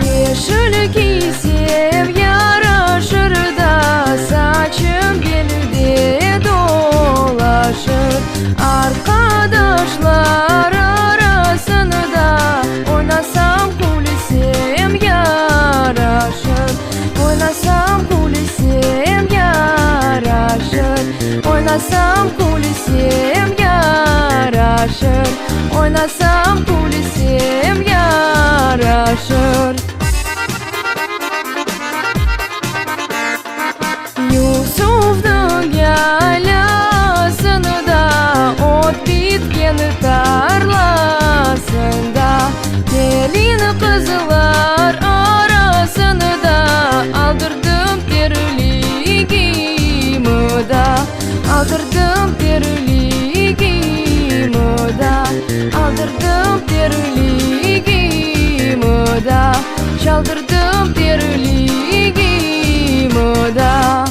Yeşil giysem yaraşır da saçım belinde dolaşır. Arkadaşlar arasında oynasam kulisem yaraşır. Oynasam kulisem yaraşır. Oynasam kulisem yaraşır. Oynasam kulisem yaraşır. Yusuf'un yalasını da ot bitken tarlasında gelin kızlar arasını da aldırdım terliğimi da aldırdım terliğimi da aldırdım terliğimi da çaldırdım terliğimi da.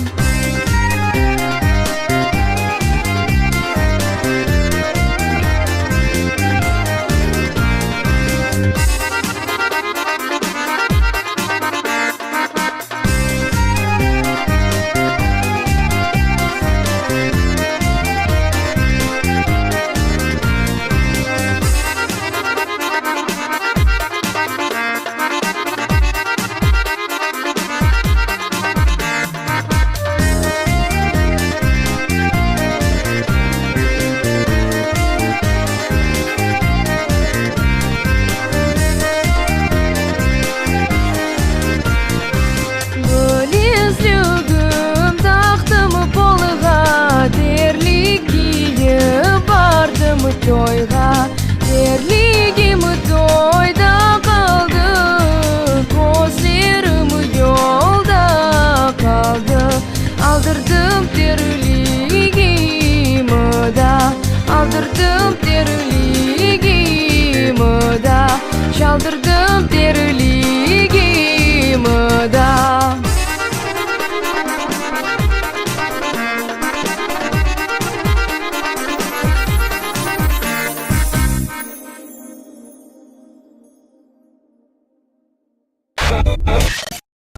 Toyga terliğim toyda kaldı, gözlerim yolda kaldı. Aldırdım terliğimi da aldırdım terliğimi da çaldırdım terliğimi.